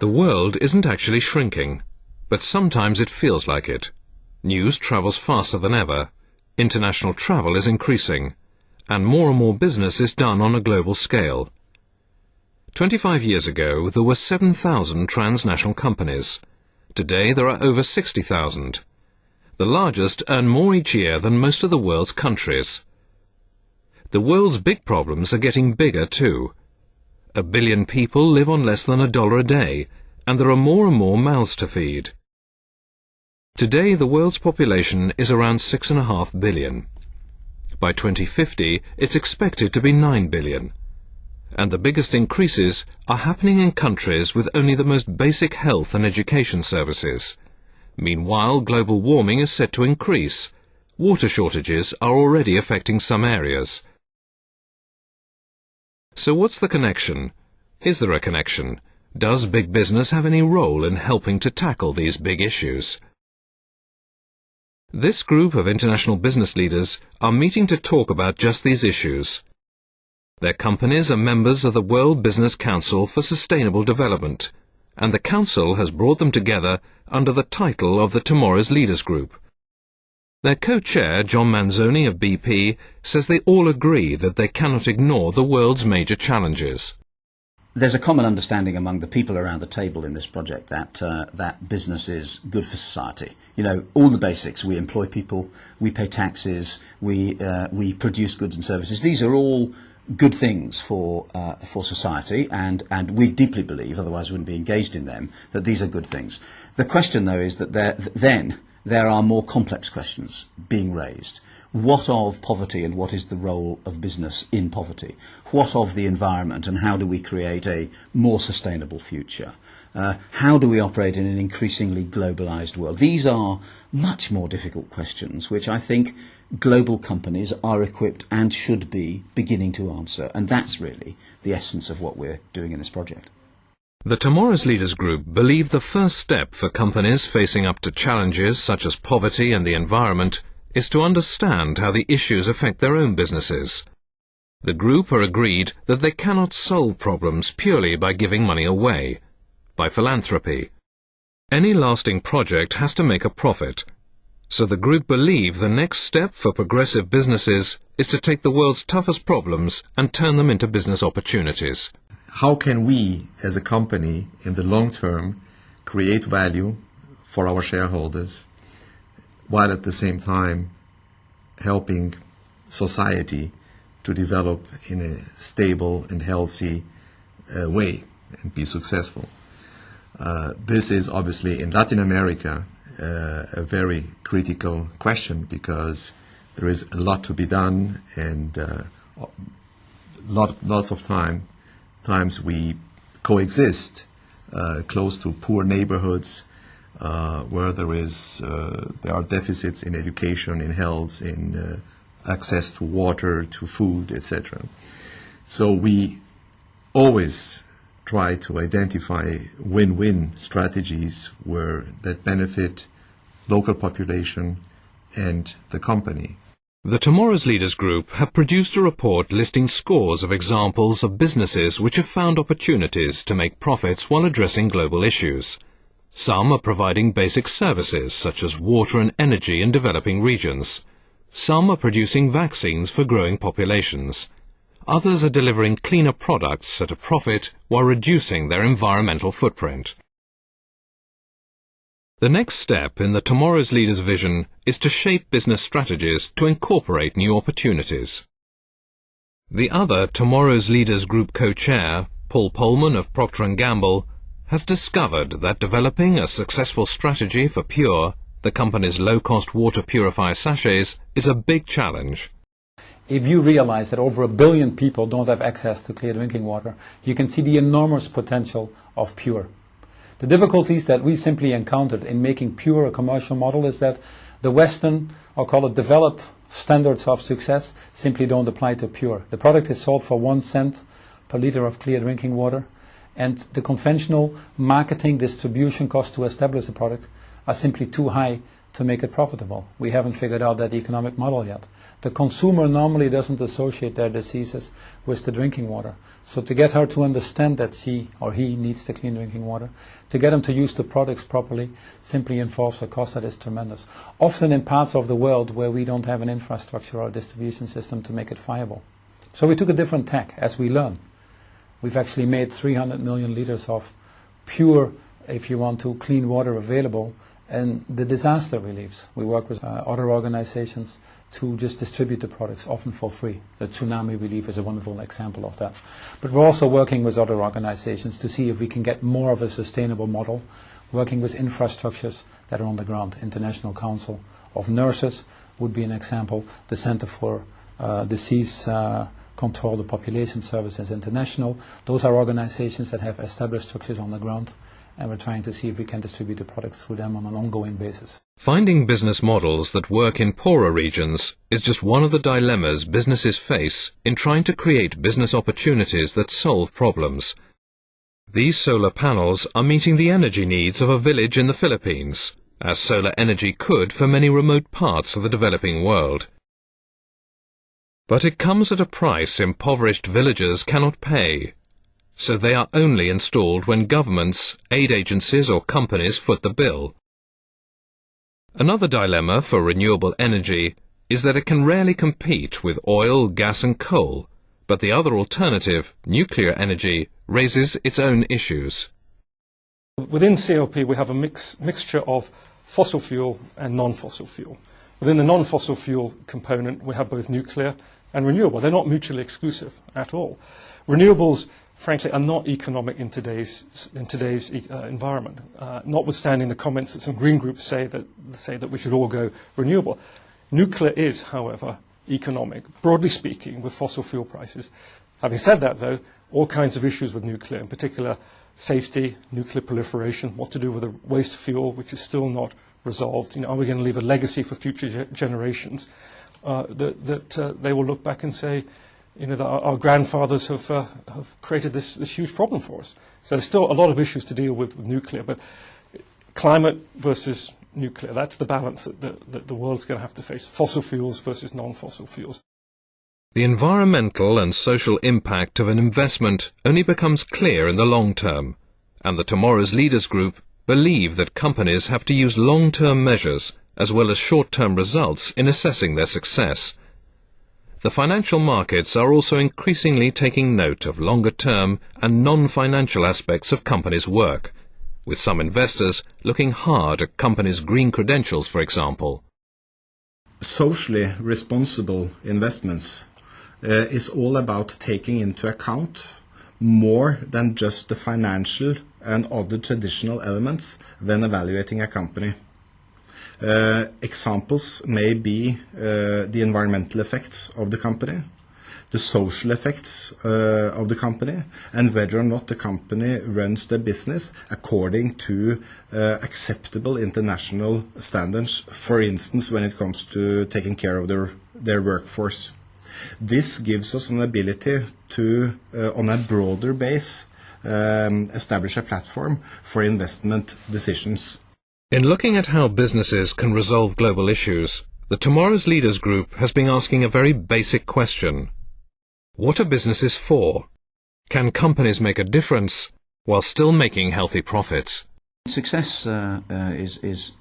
The world isn't actually shrinking, but sometimes it feels like it. News travels faster than ever, international travel is increasing, and more business is done on a global scale. 25 years ago, there were 7,000 transnational companies. Today, there are over 60,000. The largest earn more each year than most of the world's countries. The world's big problems are getting bigger too. 1 billion people live on less than $1 a day, and there are more and more mouths to feed. Today, the world's population is around 6.5 billion. By 2050, it's expected to be 9 billion. And the biggest increases are happening in countries with only the most basic health and education services. Meanwhile, global warming is set to increase. Water shortages are already affecting some areas. So what's the connection? Is there a connection? Does big business have any role in helping to tackle these big issues? This group of international business leaders are meeting to talk about just these issues. Their companies are members of the World Business Council for Sustainable Development, and the Council has brought them together under the title of the Tomorrow's Leaders Group. Their co-chair, John Manzoni of BP, says they all agree that they cannot ignore the world's major challenges. There's a common understanding among the people around the table in this project that business is good for society. You know, all the basics. We employ people, we pay taxes, we produce goods and services. These are all good things for society, and we deeply believe, otherwise we wouldn't be engaged in them, that these are good things. The question, though, is that there are more complex questions being raised. What of poverty, and what is the role of business in poverty? What of the environment, and how do we create a more sustainable future? How do we operate in an increasingly globalized world? These are much more difficult questions, which I think global companies are equipped and should be beginning to answer. And that's really the essence of what we're doing in this project. The Tomorrow's Leaders Group believe the first step for companies facing up to challenges such as poverty and the environment is to understand how the issues affect their own businesses. The group are agreed that they cannot solve problems purely by giving money away, by philanthropy. Any lasting project has to make a profit. So the group believe the next step for progressive businesses is to take the world's toughest problems and turn them into business opportunities. How can we, as a company, in the long term, create value for our shareholders, while at the same time helping society to develop in a stable and healthy way and be successful? This is obviously in Latin America a very critical question, because there is a lot to be done, and lots of times we coexist close to poor neighborhoods where there are deficits in education, in health, in access to water, to food, etc. So we always try to identify win-win strategies that benefit local population and the company. The Tomorrow's Leaders Group have produced a report listing scores of examples of businesses which have found opportunities to make profits while addressing global issues. Some are providing basic services such as water and energy in developing regions. Some are producing vaccines for growing populations. Others are delivering cleaner products at a profit while reducing their environmental footprint. The next step in the Tomorrow's Leaders vision is to shape business strategies to incorporate new opportunities. The other Tomorrow's Leaders Group co-chair, Paul Polman of Procter & Gamble, has discovered that developing a successful strategy for Pure, the company's low-cost water purifier sachets, is a big challenge. If you realize that over 1 billion people don't have access to clear drinking water, you can see the enormous potential of Pure. The difficulties that we simply encountered in making Pure a commercial model is that the Western, I'll call it developed standards of success, simply don't apply to Pure. The product is sold for 1 cent per liter of clear drinking water, and the conventional marketing distribution costs to establish a product are simply too high to make it profitable. We haven't figured out that economic model yet. The consumer normally doesn't associate their diseases with the drinking water. So to get her to understand that she or he needs the clean drinking water, to get them to use the products properly, simply involves a cost that is tremendous. Often in parts of the world where we don't have an infrastructure or a distribution system to make it viable. So we took a different tack as we learn. We've actually made 300 million liters of pure, if you want to, clean water available, and the disaster reliefs. We work with other organizations to just distribute the products, often for free. The tsunami relief is a wonderful example of that. But we're also working with other organizations to see if we can get more of a sustainable model, working with infrastructures that are on the ground. International Council of Nurses would be an example. The Center for Disease Control, the Population Services International. Those are organizations that have established structures on the ground, and we're trying to see if we can distribute the products through them on an ongoing basis. Finding business models that work in poorer regions is just one of the dilemmas businesses face in trying to create business opportunities that solve problems. These solar panels are meeting the energy needs of a village in the Philippines, as solar energy could for many remote parts of the developing world. But it comes at a price impoverished villagers cannot pay, so they are only installed when governments, aid agencies or companies foot the bill. Another dilemma for renewable energy is that it can rarely compete with oil, gas and coal, but the other alternative, nuclear energy, raises its own issues. Within CLP we have a mixture of fossil fuel and non-fossil fuel. Within the non-fossil fuel component we have both nuclear and renewable. They're not mutually exclusive at all. Renewables, frankly, are not economic in today's environment, notwithstanding the comments that some green groups say that we should all go renewable. Nuclear is, however, economic, broadly speaking, with fossil fuel prices. Having said that, though, all kinds of issues with nuclear, in particular safety, nuclear proliferation, what to do with the waste fuel, which is still not resolved. Are we going to leave a legacy for future generations that they will look back and say, that our grandfathers have created this huge problem for us. So there's still a lot of issues to deal with nuclear, but climate versus nuclear, that's the balance that the world's going to have to face. Fossil fuels versus non-fossil fuels. The environmental and social impact of an investment only becomes clear in the long term, and the Tomorrow's Leaders Group believe that companies have to use long-term measures as well as short-term results in assessing their success. The financial markets are also increasingly taking note of longer-term and non-financial aspects of companies' work, with some investors looking hard at companies' green credentials, for example. Socially responsible investments is all about taking into account more than just the financial and other traditional elements when evaluating a company. Examples may be the environmental effects of the company, the social effects of the company, and whether or not the company runs their business according to acceptable international standards, for instance, when it comes to taking care of their workforce. This gives us an ability to, on a broader base, establish a platform for investment decisions. In looking at how businesses can resolve global issues, the Tomorrow's Leaders Group has been asking a very basic question. What are businesses for? Can companies make a difference while still making healthy profits? Success is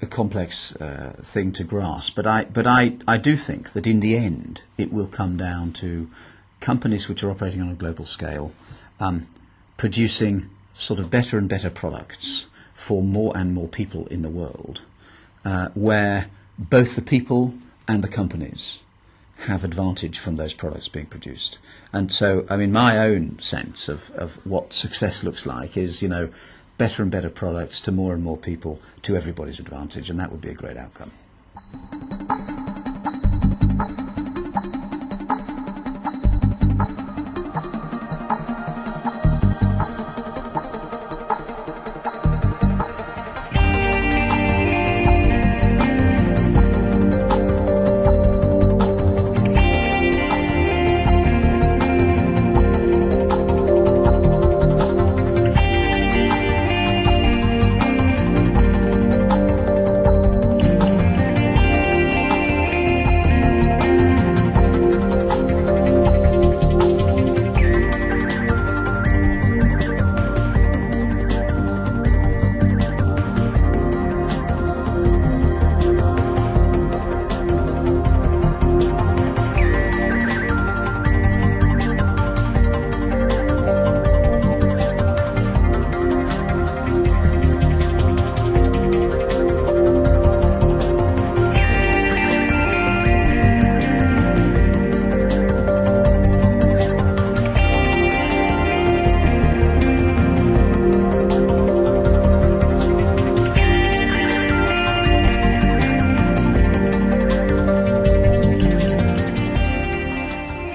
a complex thing to grasp, but I do think that in the end it will come down to companies which are operating on a global scale, producing sort of better and better products for more and more people in the world, where both the people and the companies have advantage from those products being produced. And so, I mean, my own sense of what success looks like is, better and better products to more and more people to everybody's advantage, and that would be a great outcome.